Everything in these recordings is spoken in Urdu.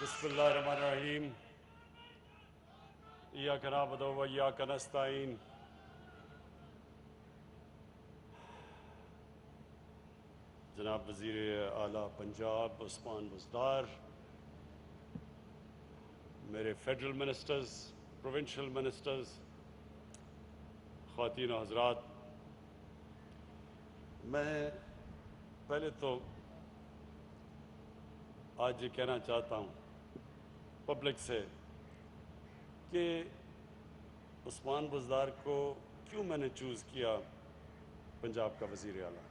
بسم اللہ الرحمن الرحیم ایاک نعبد و ایاک نستعین جناب وزیر اعلیٰ پنجاب عثمان بزدار، میرے فیڈرل منسٹرز، پروونشل منسٹرز، خواتین و حضرات، میں پہلے تو آج یہ کہنا چاہتا ہوں پبلک سے کہ عثمان بزدار کو کیوں میں نے چوز کیا پنجاب کا وزیر اعلیٰ۔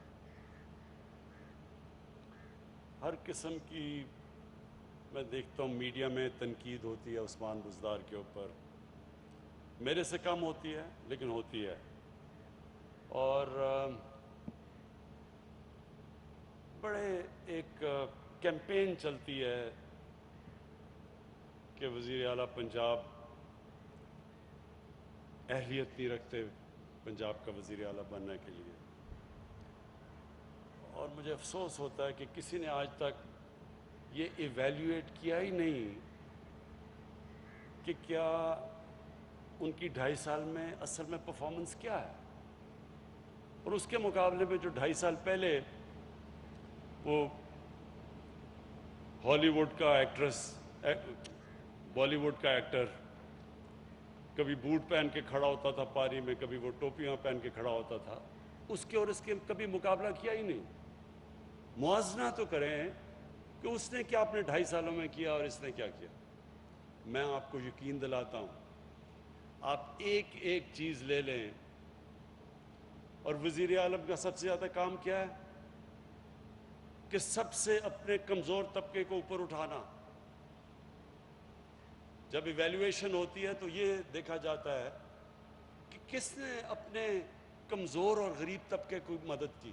ہر قسم کی میں دیکھتا ہوں میڈیا میں تنقید ہوتی ہے عثمان بزدار کے اوپر، میرے سے کم ہوتی ہے لیکن ہوتی ہے، اور بڑے ایک کیمپین چلتی ہے کہ وزیر اعلیٰ پنجاب اہلیت نہیں رکھتے پنجاب کا وزیر اعلیٰ بننے کے لیے، اور مجھے افسوس ہوتا ہے کہ کسی نے آج تک یہ ایویلیویٹ کیا ہی نہیں کہ کیا ان کی 2.5 سال میں اصل میں پرفارمنس کیا ہے، اور اس کے مقابلے میں جو 2.5 سال پہلے وہ ہالی ووڈ کا ایکٹریس، بالی ووڈ کا ایکٹر کبھی بوٹ پہن کے کھڑا ہوتا تھا پاری میں، کبھی وہ ٹوپیاں پہن کے کھڑا ہوتا تھا، اس کے اور اس کے کبھی مقابلہ کیا ہی نہیں۔ موازنہ تو کریں کہ اس نے کیا اپنے 2.5 سالوں میں کیا اور اس نے کیا کیا۔ میں آپ کو یقین دلاتا ہوں، آپ ایک ایک چیز لے لیں، اور وزیر اعظم کا سب سے زیادہ کام کیا ہے کہ سب سے اپنے کمزور طبقے کو اوپر اٹھانا۔ جب ایویلیویشن ہوتی ہے تو یہ دیکھا جاتا ہے کہ کس نے اپنے کمزور اور غریب طبقے کو مدد کی،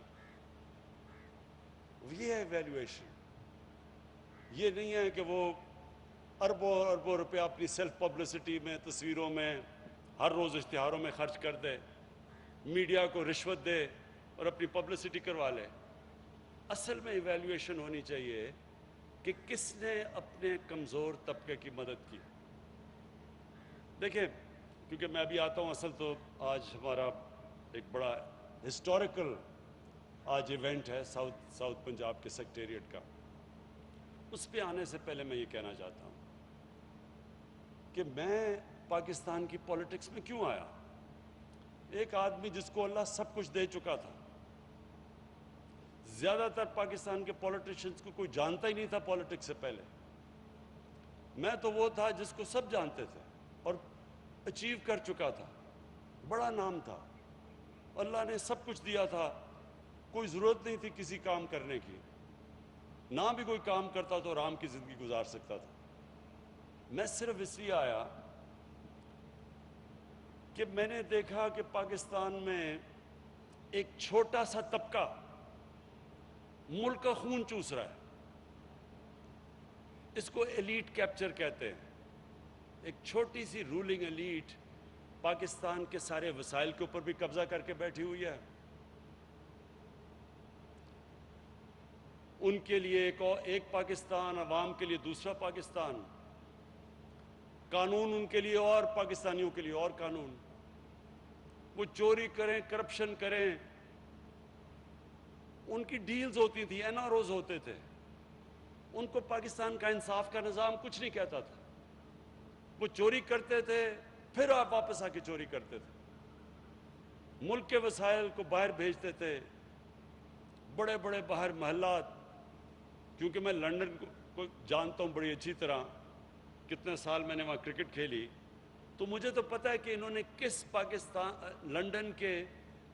یہ ہے ایویلیویشن۔ یہ نہیں ہے کہ وہ اربوں اربوں روپیہ اپنی سیلف پبلسٹی میں، تصویروں میں، ہر روز اشتہاروں میں خرچ کر دے، میڈیا کو رشوت دے اور اپنی پبلسٹی کروا لے۔ اصل میں ایویلیویشن ہونی چاہیے کہ کس نے اپنے کمزور طبقے کی مدد کی۔ دیکھیں، کیونکہ میں ابھی آتا ہوں، اصل تو آج ہمارا ایک بڑا ہسٹوریکل آج ایونٹ ہے ساؤتھ پنجاب کے سیکریٹریٹ کا۔ اس پہ آنے سے پہلے میں یہ کہنا چاہتا ہوں کہ میں پاکستان کی پولیٹکس میں کیوں آیا۔ ایک آدمی جس کو اللہ سب کچھ دے چکا تھا، زیادہ تر پاکستان کے پولیٹیشنز کو کوئی جانتا ہی نہیں تھا پولیٹکس سے پہلے۔ میں تو وہ تھا جس کو سب جانتے تھے اور اچیو کر چکا تھا، بڑا نام تھا، اللہ نے سب کچھ دیا تھا، کوئی ضرورت نہیں تھی کسی کام کرنے کی، نہ بھی کوئی کام کرتا تو آرام کی زندگی گزار سکتا تھا۔ میں صرف اس لیے آیا کہ میں نے دیکھا کہ پاکستان میں ایک چھوٹا سا طبقہ ملک کا خون چوس رہا ہے۔ اس کو ایلیٹ کیپچر کہتے ہیں۔ ایک چھوٹی سی رولنگ ایلیٹ پاکستان کے سارے وسائل کے اوپر بھی قبضہ کر کے بیٹھی ہوئی ہے۔ ان کے لیے ایک پاکستان، عوام کے لیے دوسرا پاکستان، قانون ان کے لیے اور پاکستانیوں کے لیے اور قانون۔ وہ چوری کریں، کرپشن کریں، ان کی ڈیلز ہوتی تھیں، این آر اوز ہوتے تھے، ان کو پاکستان کا انصاف کا نظام کچھ نہیں کہتا تھا۔ وہ چوری کرتے تھے، پھر آپ واپس آ کے چوری کرتے تھے، ملک کے وسائل کو باہر بھیجتے تھے، بڑے بڑے باہر محلات۔ کیونکہ میں لندن کو جانتا ہوں بڑی اچھی طرح، کتنے سال میں نے وہاں کرکٹ کھیلی، تو مجھے تو پتہ ہے کہ انہوں نے کس لندن کے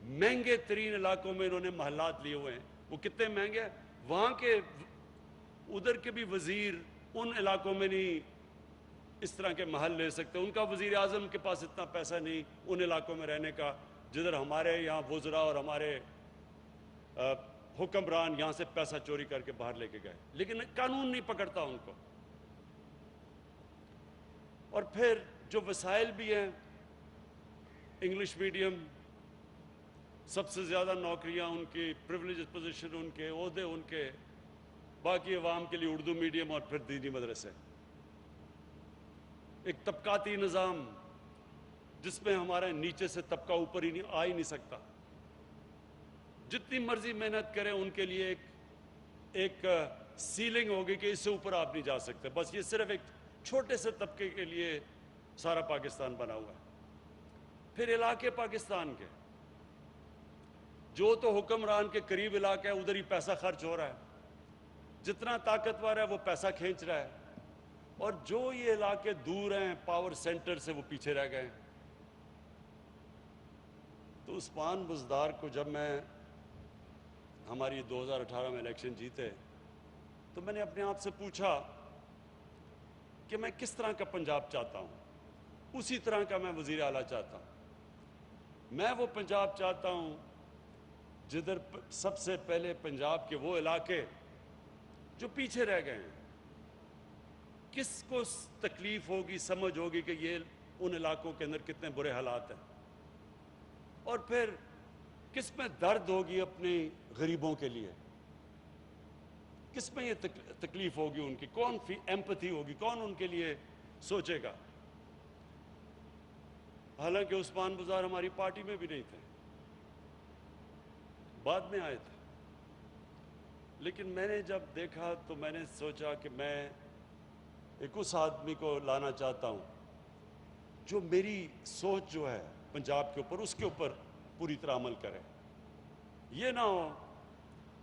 مہنگے ترین علاقوں میں انہوں نے محلات لیے ہوئے ہیں۔ وہ کتنے مہنگے ہیں، وہاں کے ادھر کے بھی وزیر ان علاقوں میں نہیں اس طرح کے محل لے سکتے، ان کا وزیر اعظم کے پاس اتنا پیسہ نہیں ان علاقوں میں رہنے کا جدھر ہمارے یہاں وزراء اور ہمارے حکمران یہاں سے پیسہ چوری کر کے باہر لے کے گئے، لیکن قانون نہیں پکڑتا ان کو۔ اور پھر جو وسائل بھی ہیں، انگلش میڈیم، سب سے زیادہ نوکریاں ان کی، پریولیجڈ پوزیشن ان کے، عہدے ان کے، باقی عوام کے لیے اردو میڈیم اور پھر دینی مدرسے۔ ایک طبقاتی نظام جس میں ہمارا نیچے سے طبقہ اوپر ہی آ ہی نہیں سکتا. جتنی مرضی محنت کریں ان کے لیے ایک سیلنگ ہوگی کہ اس سے اوپر آپ نہیں جا سکتے. بس یہ صرف ایک چھوٹے سے طبقے کے لیے سارا پاکستان بنا ہوا ہے. پھر علاقے پاکستان کے جو تو حکمران کے قریب علاقہ ہے ادھر ہی پیسہ خرچ ہو رہا ہے, جتنا طاقتور ہے وہ پیسہ کھینچ رہا ہے, اور جو یہ علاقے دور ہیں پاور سینٹر سے وہ پیچھے رہ گئے. تو عثمان بزدار کو جب میں ہماری 2018 میں الیکشن جیتے تو میں نے اپنے آپ سے پوچھا کہ میں کس طرح کا پنجاب چاہتا ہوں, اسی طرح کا میں وزیر اعلیٰ چاہتا ہوں. میں وہ پنجاب چاہتا ہوں جدھر سب سے پہلے پنجاب کے وہ علاقے جو پیچھے رہ گئے ہیں, کس کو تکلیف ہوگی, سمجھ ہوگی کہ یہ ان علاقوں کے اندر کتنے برے حالات ہیں, اور پھر کس میں درد ہوگی اپنے غریبوں کے لیے, کس میں یہ تکلیف ہوگی ان کی, کون ایمپتھی ہوگی, کون ان کے لیے سوچے گا. حالانکہ عثمان بزدار ہماری پارٹی میں بھی نہیں تھے, بعد میں آئے تھے, لیکن میں نے جب دیکھا تو میں نے سوچا کہ میں ایک اس آدمی کو لانا چاہتا ہوں جو میری سوچ جو ہے پنجاب کے اوپر اس کے اوپر پوری طرح عمل کرے. یہ نہ ہو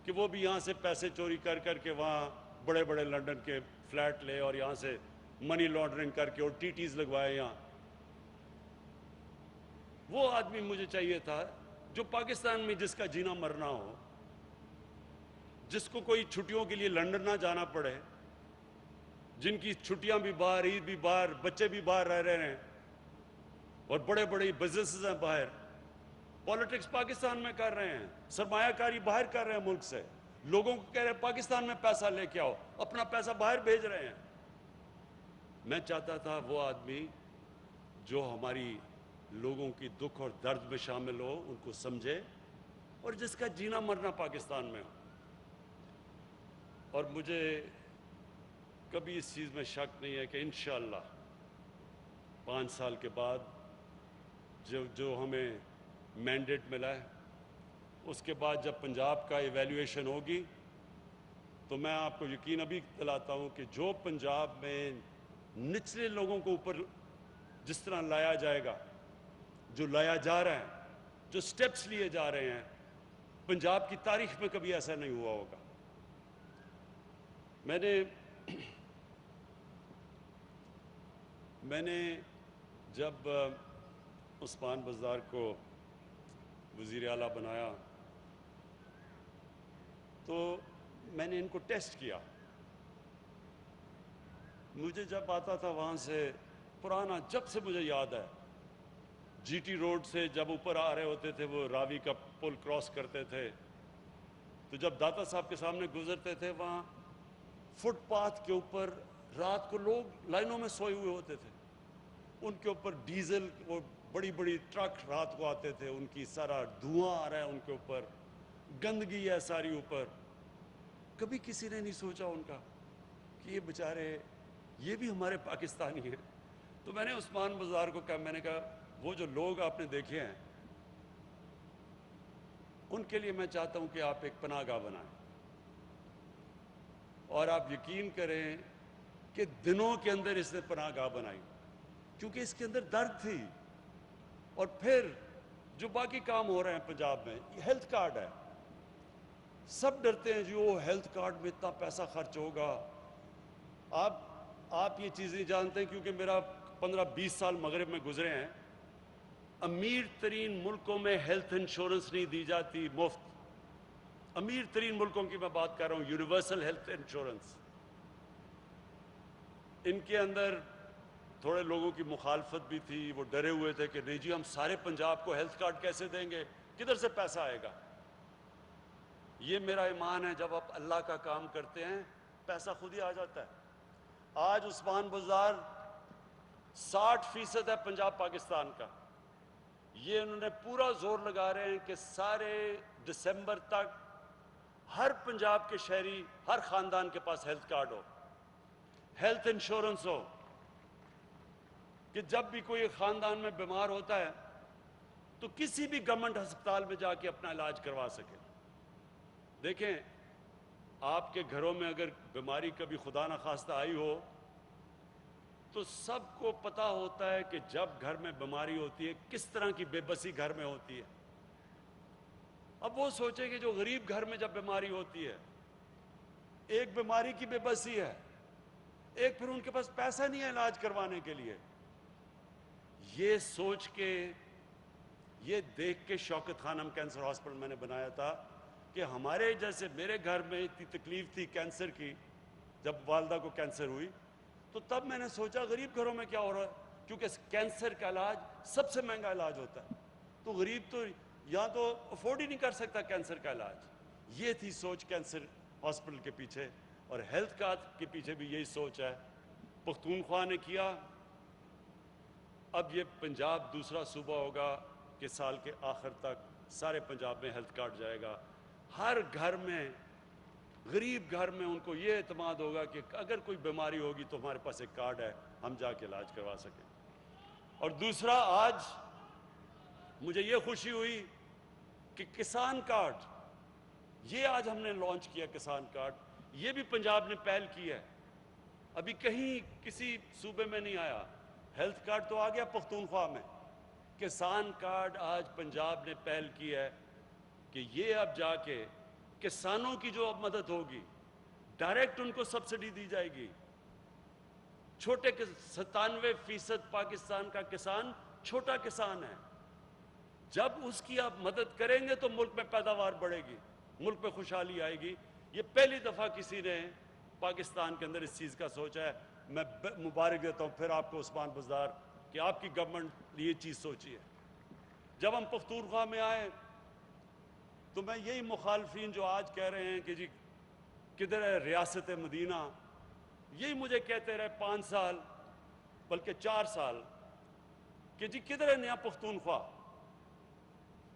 کہ وہ بھی یہاں سے پیسے چوری کر کر کے وہاں بڑے بڑے لنڈن کے فلیٹ لے اور یہاں سے منی لانڈرنگ کر کے اور ٹی ٹیز لگوائے یہاں. وہ آدمی مجھے چاہیے تھا جو پاکستان میں جس کا جینا مرنا ہو, جس کو کوئی چھٹیوں کے لیے لنڈن نہ جانا پڑے, جن کی چھٹیاں بھی باہر, عید بھی باہر, بچے بھی باہر رہ رہے ہیں, اور بڑے بڑے بزنسز ہیں باہر, پالیٹکس پاکستان میں کر رہے ہیں, سرمایہ کاری باہر کر رہے ہیں ملک سے, لوگوں کو کہہ رہے ہیں پاکستان میں پیسہ لے کے آؤ, اپنا پیسہ باہر بھیج رہے ہیں. میں چاہتا تھا وہ آدمی جو ہماری لوگوں کی دکھ اور درد میں شامل ہو, ان کو سمجھے, اور جس کا جینا مرنا پاکستان میں ہو. اور مجھے کبھی اس چیز میں شک نہیں ہے کہ انشاءاللہ 5 سال کے بعد جو ہمیں مینڈیٹ ملا ہے, اس کے بعد جب پنجاب کا ایویلیویشن ہوگی تو میں آپ کو یقین ابھی دلاتا ہوں کہ جو پنجاب میں نچلے لوگوں کو اوپر جس طرح لایا جائے گا, جو لایا جا رہا ہے, جو سٹیپس لیے جا رہے ہیں, پنجاب کی تاریخ میں کبھی ایسا نہیں ہوا ہوگا. میں نے جب عثمان بزدار کو وزیر اعلیٰ بنایا تو میں نے ان کو ٹیسٹ کیا. مجھے جب آتا تھا وہاں سے پرانا, جب سے مجھے یاد ہے, جی ٹی روڈ سے جب اوپر آ رہے ہوتے تھے, وہ راوی کا پل کراس کرتے تھے, تو جب داتا صاحب کے سامنے گزرتے تھے وہاں فٹ پاتھ کے اوپر رات کو لوگ لائنوں میں سوئے ہوئے ہوتے تھے, ان کے اوپر ڈیزل وہ بڑی بڑی ٹرک رات کو آتے تھے, ان کی سارا دھواں آ رہا ہے ان کے اوپر, گندگی ہے ساری اوپر. کبھی کسی نے نہیں سوچا ان کا کہ یہ بیچارے یہ بھی ہمارے پاکستانی ہیں. تو میں نے عثمان بزدار کو کہا, میں نے کہا وہ جو لوگ آپ نے دیکھے ہیں ان کے لیے میں چاہتا ہوں کہ آپ ایک پناہ گاہ بنائیں, اور آپ یقین کریں کہ دنوں کے اندر اس نے پناہ گاہ بنائی, کیونکہ اس کے اندر درد تھی. اور پھر جو باقی کام ہو رہے ہیں پنجاب میں, یہ ہیلتھ کارڈ ہے, سب ڈرتے ہیں جی وہ ہیلتھ کارڈ میں اتنا پیسہ خرچ ہوگا. آپ یہ چیز نہیں جانتے ہیں, کیونکہ میرا 15-20 سال مغرب میں گزرے ہیں. امیر ترین ملکوں میں ہیلتھ انشورنس نہیں دی جاتی مفت. امیر ترین ملکوں کی میں بات کر رہا ہوں, یونیورسل ہیلتھ انشورنس. ان کے اندر تھوڑے لوگوں کی مخالفت بھی تھی, وہ ڈرے ہوئے تھے کہ نہیں جی ہم سارے پنجاب کو ہیلتھ کارڈ کیسے دیں گے, کدھر سے پیسہ آئے گا. یہ میرا ایمان ہے, جب آپ اللہ کا کام کرتے ہیں پیسہ خود ہی آ جاتا ہے. آج عثمان بزدار 60% ہے پنجاب پاکستان کا. یہ انہوں نے پورا زور لگا رہے ہیں کہ سارے دسمبر تک ہر پنجاب کے شہری, ہر خاندان کے پاس ہیلتھ کارڈ ہو, ہیلتھ انشورنس ہو. کہ جب بھی کوئی خاندان میں بیمار ہوتا ہے تو کسی بھی گورنمنٹ ہسپتال میں جا کے اپنا علاج کروا سکے. دیکھیں آپ کے گھروں میں اگر بیماری کبھی خدا نخواستہ آئی ہو تو سب کو پتا ہوتا ہے کہ جب گھر میں بیماری ہوتی ہے کس طرح کی بے بسی گھر میں ہوتی ہے. اب وہ سوچیں کہ جو غریب گھر میں جب بیماری ہوتی ہے، ایک بیماری کی بے بسی ہے، ایک پھر ان کے پاس پیسہ نہیں ہے علاج کروانے کے لیے. یہ سوچ کے، یہ دیکھ کے شوکت خانم کینسر ہاسپٹل میں نے بنایا تھا کہ ہمارے جیسے میرے گھر میں اتنی تکلیف تھی کینسر کی، جب والدہ کو کینسر ہوئی تو تب میں نے سوچا غریب گھروں میں کیا ہو رہا ہے، کیونکہ کینسر کا علاج سب سے مہنگا علاج ہوتا ہے، تو غریب تو یہاں تو افورڈ ہی نہیں کر سکتا کینسر کا علاج. یہ تھی سوچ کینسر ہاسپٹل کے پیچھے، اور ہیلتھ کارڈ کے پیچھے بھی یہی سوچ ہے. پختونخوا نے کیا. اب یہ پنجاب دوسرا صوبہ ہوگا کہ سال کے آخر تک سارے پنجاب میں ہیلتھ کارڈ جائے گا. ہر گھر میں، غریب گھر میں ان کو یہ اعتماد ہوگا کہ اگر کوئی بیماری ہوگی تو ہمارے پاس ایک کارڈ ہے، ہم جا کے علاج کروا سکیں. اور دوسرا، آج مجھے یہ خوشی ہوئی کہ کسان کارڈ، یہ آج ہم نے لانچ کیا. کسان کارڈ یہ بھی پنجاب نے پہل کی ہے، ابھی کہیں کسی صوبے میں نہیں آیا. ہیلتھ کارڈ تو آ گیا پختونخوا میں، کسان کارڈ آج پنجاب نے پہل کی ہے کہ یہ اب جا کے کسانوں کی جو اب مدد ہوگی، ڈائریکٹ ان کو سبسڈی دی جائے گی. چھوٹے 97% پاکستان کا کسان چھوٹا کسان ہے. جب اس کی آپ مدد کریں گے تو ملک میں پیداوار بڑھے گی، ملک میں خوشحالی آئے گی. یہ پہلی دفعہ کسی نے پاکستان کے اندر اس چیز کا سوچا ہے. میں مبارک دیتا ہوں پھر آپ کو عثمان بزدار کہ آپ کی گورنمنٹ یہ چیز سوچی ہے. جب ہم پختونخوا میں آئے تو میں یہی مخالفین جو آج کہہ رہے ہیں کہ جی کدھر ہے ریاست مدینہ، یہی مجھے کہتے رہے 5 سال بلکہ 4 سال کہ جی کدھر ہے نیا پختونخوا.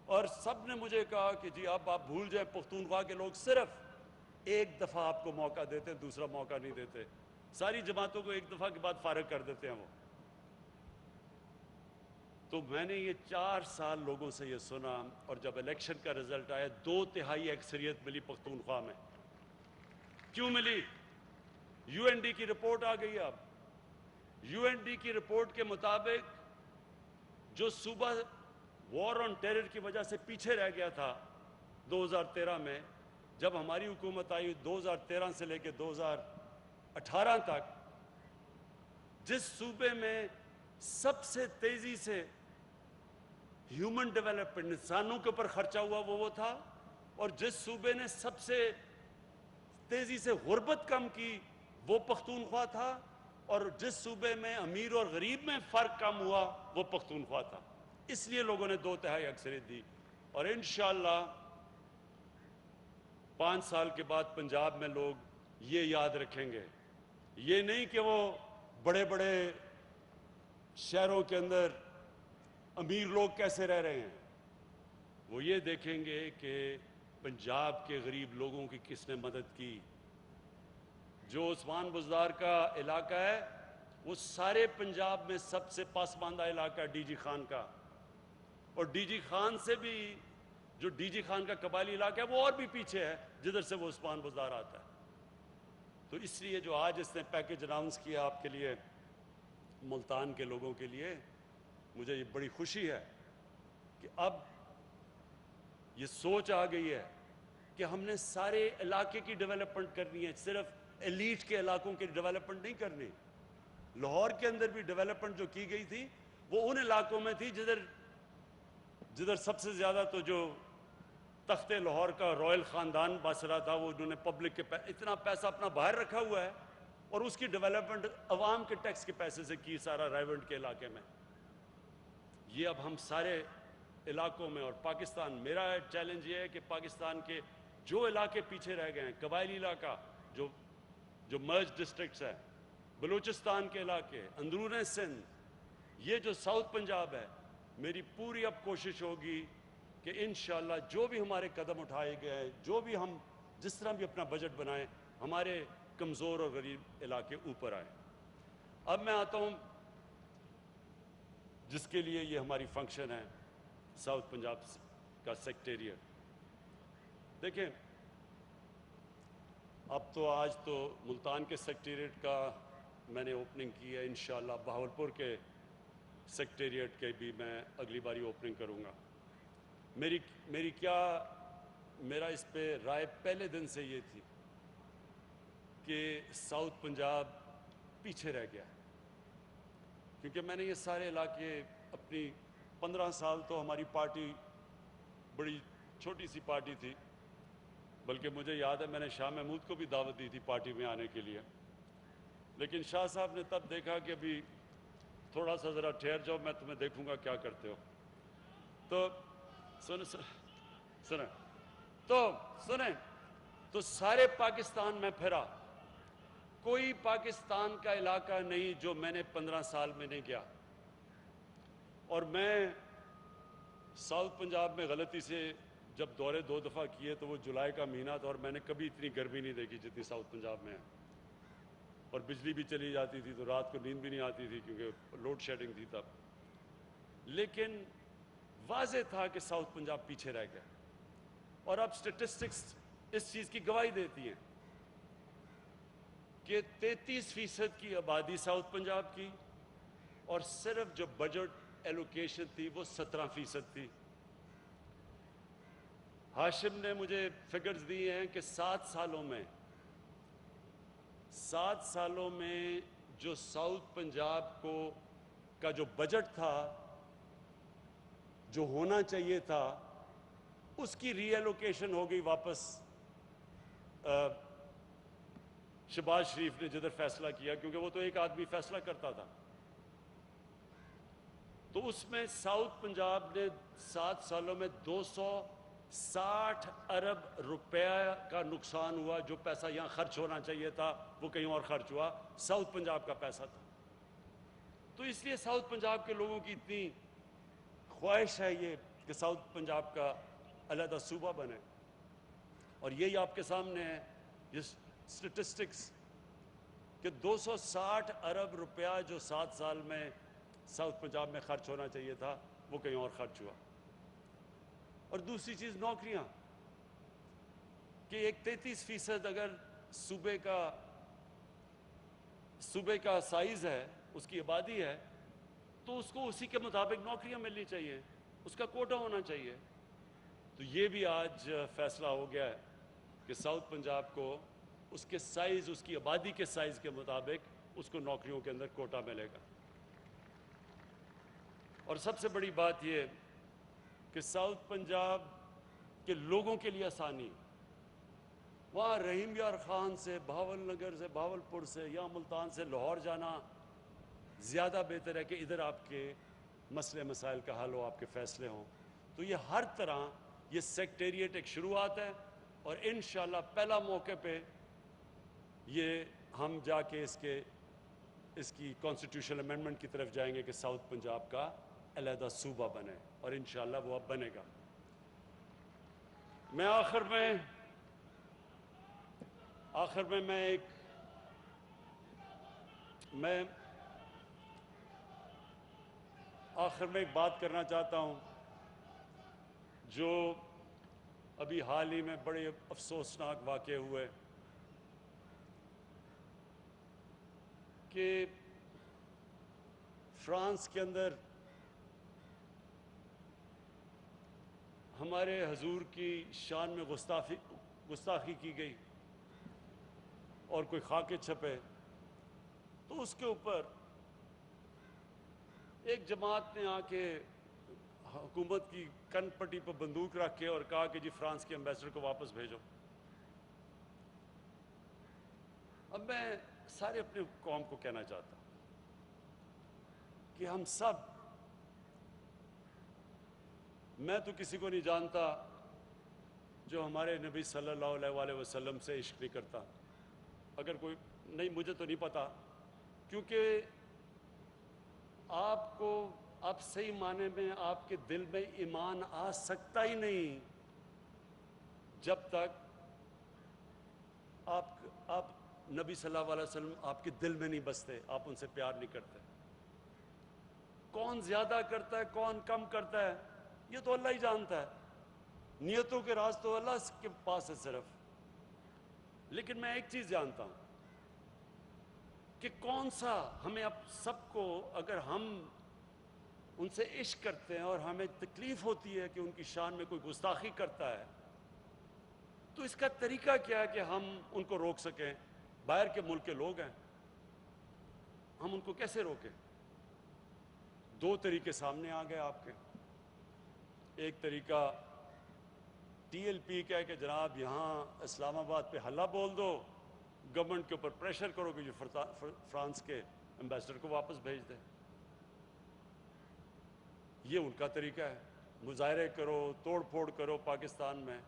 اور سب نے مجھے کہا کہ جی اب آپ بھول جائیں، پختونخوا کے لوگ صرف ایک دفعہ آپ کو موقع دیتے، دوسرا موقع نہیں دیتے. ساری جماعتوں کو ایک دفعہ کے بعد فارغ کر دیتے ہیں وہ. تو میں نے یہ 4 سال لوگوں سے یہ سنا، اور جب الیکشن کا رزلٹ آیا 2/3 اکثریت ملی پختونخوا میں. کیوں ملی؟ یو این ڈی کی رپورٹ آ گئی. اب یو این ڈی کی رپورٹ کے مطابق جو صوبہ وار آن ٹیرر کی وجہ سے پیچھے رہ گیا تھا 2013 میں، جب ہماری حکومت آئی 2013 سے لے کے 2018 تک، جس صوبے میں سب سے تیزی سے ہیومن ڈیولپمنٹ انسانوں کے اوپر خرچہ ہوا وہ تھا، اور جس صوبے نے سب سے تیزی سے غربت کم کی وہ پختونخوا تھا، اور جس صوبے میں امیر اور غریب میں فرق کم ہوا وہ پختونخوا تھا. اس لیے لوگوں نے 2/3 اکثریت دی. اور انشاءاللہ 5 سال کے بعد پنجاب میں لوگ یہ یاد رکھیں گے، یہ نہیں کہ وہ بڑے بڑے شہروں کے اندر امیر لوگ کیسے رہ رہے ہیں، وہ یہ دیکھیں گے کہ پنجاب کے غریب لوگوں کی کس نے مدد کی. جو عثمان بزدار کا علاقہ ہے وہ سارے پنجاب میں سب سے پسماندہ علاقہ ہے ڈی جی خان کا، اور ڈی جی خان سے بھی، جو ڈی جی خان کا قبائلی علاقہ ہے وہ اور بھی پیچھے ہے جدھر سے وہ عثمان بزدار آتا ہے. تو اس لیے جو آج اس نے پیکج اناؤنس کیا آپ کے لیے، ملتان کے لوگوں کے لیے، مجھے یہ بڑی خوشی ہے کہ اب یہ سوچ آ گئی ہے کہ ہم نے سارے علاقے کی ڈیولپمنٹ کرنی ہے، صرف ایلیٹ کے علاقوں کی ڈیولپمنٹ نہیں کرنی. لاہور کے اندر بھی ڈیولپمنٹ جو کی گئی تھی وہ ان علاقوں میں تھی جدھر سب سے زیادہ تو جو تخت لاہور کا رائل خاندان بس رہا تھا، وہ انہوں نے پبلک کے اتنا پیسہ اپنا باہر رکھا ہوا ہے، اور اس کی ڈیولپمنٹ عوام کے ٹیکس کے پیسے سے کی سارا رائیونٹ کے علاقے میں. یہ اب ہم سارے علاقوں میں، اور پاکستان، میرا چیلنج یہ ہے کہ پاکستان کے جو علاقے پیچھے رہ گئے ہیں، قبائلی علاقہ جو مرج ڈسٹرکٹس ہیں، بلوچستان کے علاقے، اندرون سندھ، یہ جو ساؤتھ پنجاب ہے، میری پوری اب کوشش ہوگی کہ انشاءاللہ جو بھی ہمارے قدم اٹھائے گئے ہیں، جو بھی ہم جس طرح بھی اپنا بجٹ بنائیں، ہمارے کمزور اور غریب علاقے اوپر آئیں. اب میں آتا ہوں جس کے لیے یہ ہماری فنکشن ہے ساؤتھ پنجاب کا سیکٹریٹ. دیکھیں اب تو آج تو ملتان کے سیکٹریٹ کا میں نے اوپننگ کی ہے، انشاءاللہ بہاولپور کے سیکٹریٹ کے بھی میں اگلی باری اوپننگ کروں گا. میرا اس پہ رائے پہلے دن سے یہ تھی کہ ساؤتھ پنجاب پیچھے رہ گیا، کیونکہ میں نے یہ سارے علاقے اپنی 15 سال تو ہماری پارٹی بڑی چھوٹی سی پارٹی تھی، بلکہ مجھے یاد ہے میں نے شاہ محمود کو بھی دعوت دی تھی پارٹی میں آنے کے لیے، لیکن شاہ صاحب نے تب دیکھا کہ ابھی تھوڑا سا ذرا ٹھہر جاؤ، میں تمہیں دیکھوں گا کیا کرتے ہو. تو سنیں تو سارے پاکستان میں پھرا، کوئی پاکستان کا علاقہ نہیں جو میں نے 15 سال میں نہیں گیا. اور میں ساؤتھ پنجاب میں غلطی سے جب دورے 2 دفعہ کیے تو وہ جولائی کا مہینہ تھا، اور میں نے کبھی اتنی گرمی نہیں دیکھی جتنی ساؤتھ پنجاب میں ہے، اور بجلی بھی چلی جاتی تھی تو رات کو نیند بھی نہیں آتی تھی کیونکہ لوڈ شیڈنگ تھی تب. لیکن واضح تھا کہ ساؤتھ پنجاب پیچھے رہ گیا، اور اب سٹیٹسٹکس اس چیز کی گواہی دیتی ہیں کہ 33% کی آبادی ساؤتھ پنجاب کی، اور صرف جو بجٹ ایلوکیشن تھی وہ 17% تھی. ہاشم نے مجھے فگرز دی ہیں کہ 7 سالوں میں جو ساؤتھ پنجاب کا جو بجٹ تھا جو ہونا چاہیے تھا اس کی ری ایلوکیشن ہو گئی واپس. شہباز شریف نے جدھر فیصلہ کیا، کیونکہ وہ تو ایک آدمی فیصلہ کرتا تھا، تو اس میں ساؤتھ پنجاب نے 7 سالوں میں 260 ارب روپے کا نقصان ہوا. جو پیسہ یہاں خرچ ہونا چاہیے تھا وہ کہیں اور خرچ ہوا، ساؤتھ پنجاب کا پیسہ تھا. تو اس لیے ساؤتھ پنجاب کے لوگوں کی اتنی خواہش ہے یہ کہ ساؤتھ پنجاب کا علیحدہ صوبہ بنے، اور یہی آپ کے سامنے ہے یہ سٹیٹسٹکس کہ 260 ارب روپیہ جو 7 سال میں ساؤتھ پنجاب میں خرچ ہونا چاہیے تھا وہ کہیں اور خرچ ہوا. اور دوسری چیز نوکریاں، کہ ایک 33% اگر صوبے کا سائز ہے، اس کی آبادی ہے، تو اس کو اسی کے مطابق نوکریاں ملنی چاہیے، اس کا کوٹا ہونا چاہیے. تو یہ بھی آج فیصلہ ہو گیا ہے کہ ساؤتھ پنجاب کو اس کے سائز، اس کی آبادی کے سائز کے مطابق اس کو نوکریوں کے اندر کوٹا ملے گا. اور سب سے بڑی بات یہ کہ ساؤتھ پنجاب کے لوگوں کے لیے آسانی، وہاں رحیم یار خان سے، بہاول نگر سے، بہاولپور سے یا ملتان سے لاہور جانا زیادہ بہتر ہے کہ ادھر آپ کے مسئلے مسائل کا حل ہو، آپ کے فیصلے ہوں. تو یہ ہر طرح یہ سیکٹریٹ ایک شروعات ہے، اور انشاءاللہ پہلا موقع پہ یہ ہم جا کے اس کی کانسٹیٹیوشنل امینڈمنٹ کی طرف جائیں گے کہ ساؤتھ پنجاب کا علیحدہ صوبہ بنے، اور انشاءاللہ وہ اب بنے گا. میں آخر میں ایک بات کرنا چاہتا ہوں جو ابھی حال ہی میں بڑے افسوسناک واقعے ہوئے کہ فرانس کے اندر ہمارے حضور کی شان میں گستاخی کی گئی اور کوئی خاکے چھپے، تو اس کے اوپر ایک جماعت نے آ کے حکومت کی کن پٹی پر بندوق رکھ کے اور کہا کہ جی فرانس کے ایمبیسڈر کو واپس بھیجو. اب میں سارے اپنے قوم کو کہنا چاہتا ہوں کہ ہم سب، میں تو کسی کو نہیں جانتا جو ہمارے نبی صلی اللہ علیہ وسلم سے عشق نہیں کرتا. اگر کوئی نہیں، مجھے تو نہیں پتا، کیونکہ آپ صحیح معنی میں آپ کے دل میں ایمان آ سکتا ہی نہیں جب تک آپ نبی صلی اللہ علیہ وسلم آپ کے دل میں نہیں بستے، آپ ان سے پیار نہیں کرتے. کون زیادہ کرتا ہے کون کم کرتا ہے یہ تو اللہ ہی جانتا ہے، نیتوں کے راز تو اللہ کے پاس ہے صرف۔ لیکن میں ایک چیز جانتا ہوں کہ کون سا ہمیں اب سب کو، اگر ہم ان سے عشق کرتے ہیں اور ہمیں تکلیف ہوتی ہے کہ ان کی شان میں کوئی گستاخی کرتا ہے، تو اس کا طریقہ کیا ہے کہ ہم ان کو روک سکیں؟ باہر کے ملک کے لوگ ہیں، ہم ان کو کیسے روکیں؟ دو طریقے سامنے آ گئے آپ کے۔ ایک طریقہ ٹی ایل پی کا ہے کہ جناب یہاں اسلام آباد پہ حلہ بول دو، گورنمنٹ کے اوپر پریشر کرو کہ جو فرانس کے ایمبیسڈر کو واپس بھیج دیں۔ یہ ان کا طریقہ ہے، مظاہرے کرو، توڑ پھوڑ کرو پاکستان میں۔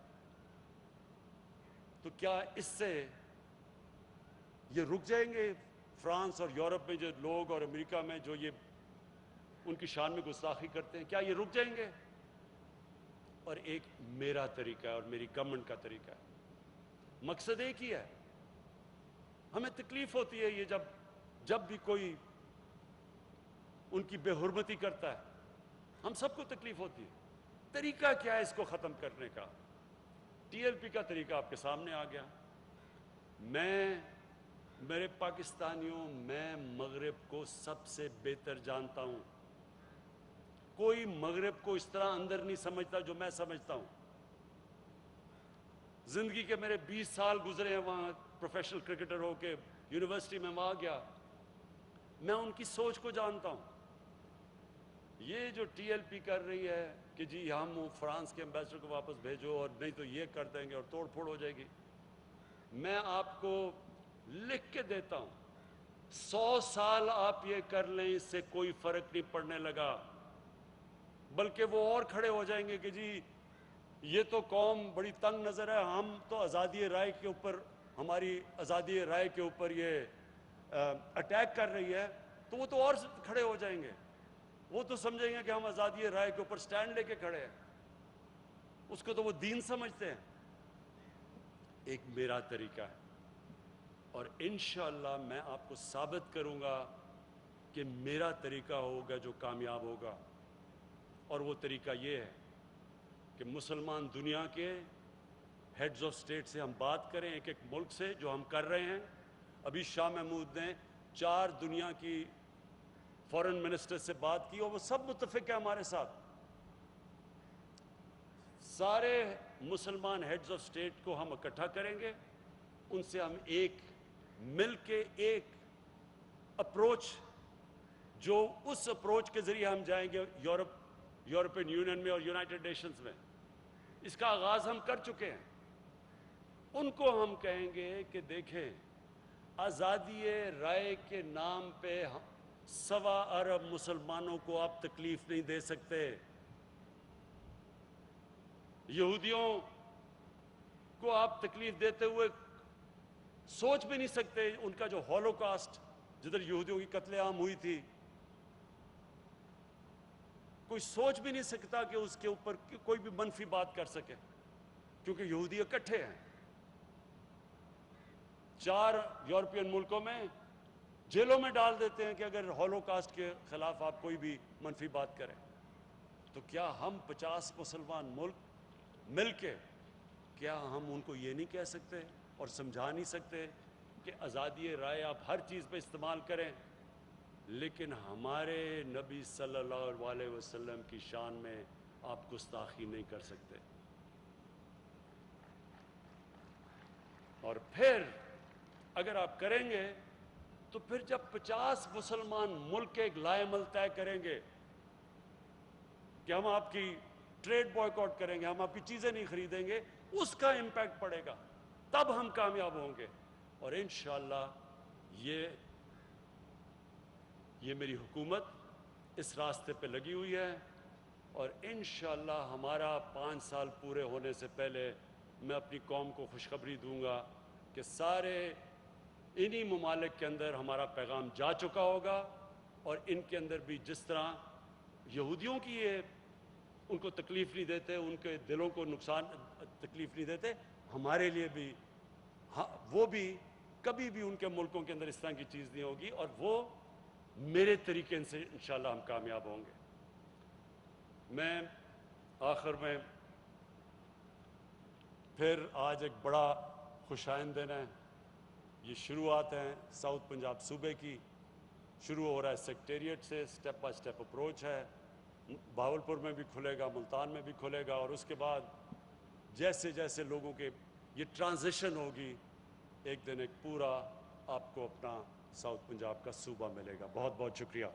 تو کیا اس سے یہ رک جائیں گے؟ فرانس اور یورپ میں جو لوگ اور امریکہ میں جو یہ ان کی شان میں گستاخی کرتے ہیں، کیا یہ رک جائیں گے؟ اور ایک میرا طریقہ ہے اور میری گورنمنٹ کا طریقہ ہے، مقصد ایک ہی ہے۔ ہمیں تکلیف ہوتی ہے یہ جب بھی کوئی ان کی بے حرمتی کرتا ہے، ہم سب کو تکلیف ہوتی ہے۔ طریقہ کیا ہے اس کو ختم کرنے کا؟ ٹی ایل پی کا طریقہ آپ کے سامنے آ گیا۔ میرے پاکستانیوں، میں مغرب کو سب سے بہتر جانتا ہوں۔ کوئی مغرب کو اس طرح اندر نہیں سمجھتا جو میں سمجھتا ہوں۔ زندگی کے میرے 20 سال گزرے ہیں وہاں، پروفیشنل کرکٹر ہو کے یونیورسٹی میں وہاں گیا، میں ان کی سوچ کو جانتا ہوں۔ یہ جو ٹی ایل پی کر رہی ہے کہ جی ہم فرانس کے ایمبیسڈر کو واپس بھیجو اور نہیں تو یہ کر دیں گے اور توڑ پھوڑ ہو جائے گی، میں آپ کو لکھ کے دیتا ہوں 100 سال آپ یہ کر لیں اس سے کوئی فرق نہیں پڑنے لگا، بلکہ وہ اور کھڑے ہو جائیں گے کہ جی یہ تو قوم بڑی تنگ نظر ہے، ہم تو آزادی رائے کے اوپر، ہماری آزادی رائے کے اوپر یہ اٹیک کر رہی ہے، تو وہ تو اور کھڑے ہو جائیں گے، وہ تو سمجھیں گے کہ ہم آزادی رائے کے اوپر سٹینڈ لے کے کھڑے ہیں، اس کو تو وہ دین سمجھتے ہیں۔ ایک میرا طریقہ ہے اور انشاءاللہ میں آپ کو ثابت کروں گا کہ میرا طریقہ ہوگا جو کامیاب ہوگا، اور وہ طریقہ یہ ہے کہ مسلمان دنیا کے ہیڈز آف سٹیٹ سے ہم بات کریں، ایک ایک ملک سے، جو ہم کر رہے ہیں۔ ابھی شاہ محمود نے 4 دنیا کی فورن منسٹر سے بات کی اور وہ سب متفق ہیں ہمارے ساتھ۔ سارے مسلمان ہیڈز آف سٹیٹ کو ہم اکٹھا کریں گے، ان سے ہم ایک مل کے ایک اپروچ، جو اس اپروچ کے ذریعے ہم جائیں گے یورپین یونین میں اور یونائٹڈ نیشنز میں، اس کا آغاز ہم کر چکے ہیں۔ ان کو ہم کہیں گے کہ دیکھیں، آزادی رائے کے نام پہ 1.25 ارب مسلمانوں کو آپ تکلیف نہیں دے سکتے، یہودیوں کو آپ تکلیف دیتے ہوئے سوچ بھی نہیں سکتے۔ ان کا جو ہولوکاسٹ، جدھر یہودیوں کی قتل عام ہوئی تھی، کوئی سوچ بھی نہیں سکتا کہ اس کے اوپر کوئی بھی منفی بات کر سکے، کیونکہ یہودی اکٹھے ہیں۔ 4 یورپین ملکوں میں جیلوں میں ڈال دیتے ہیں کہ اگر ہولوکاسٹ کے خلاف آپ کوئی بھی منفی بات کریں۔ تو کیا ہم 50 مسلمان ملک مل کے، کیا ہم ان کو یہ نہیں کہہ سکتے اور سمجھا نہیں سکتے کہ آزادی رائے آپ ہر چیز پہ استعمال کریں، لیکن ہمارے نبی صلی اللہ علیہ وسلم کی شان میں آپ گستاخی نہیں کر سکتے؟ اور پھر اگر آپ کریں گے تو پھر جب 50 مسلمان ملک ایک لائے عمل طے کریں گے کہ ہم آپ کی ٹریڈ بوائیکاٹ کریں گے، ہم آپ کی چیزیں نہیں خریدیں گے، اس کا امپیکٹ پڑے گا، تب ہم کامیاب ہوں گے۔ اور انشاءاللہ یہ میری حکومت اس راستے پہ لگی ہوئی ہے، اور انشاءاللہ ہمارا 5 سال پورے ہونے سے پہلے میں اپنی قوم کو خوشخبری دوں گا کہ سارے انہی ممالک کے اندر ہمارا پیغام جا چکا ہوگا، اور ان کے اندر بھی جس طرح یہودیوں کی یہ ان کو تکلیف نہیں دیتے، ان کے دلوں کو تکلیف نہیں دیتے، ہمارے لیے بھی وہ بھی کبھی بھی ان کے ملکوں کے اندر اس طرح کی چیز نہیں ہوگی، اور وہ میرے طریقے سے انشاءاللہ ہم کامیاب ہوں گے۔ میں آخر میں پھر آج ایک بڑا خوشائند دن ہے، یہ شروعات ہیں ساؤتھ پنجاب صوبے کی، شروع ہو رہا ہے سیکٹریٹ سے، سٹیپ بائی سٹیپ اپروچ ہے، بہاولپور میں بھی کھلے گا، ملتان میں بھی کھلے گا، اور اس کے بعد جیسے جیسے لوگوں کے یہ ٹرانزیشن ہوگی، ایک دن ایک پورا آپ کو اپنا ساؤتھ پنجاب کا صوبہ ملے گا۔ بہت بہت شکریہ۔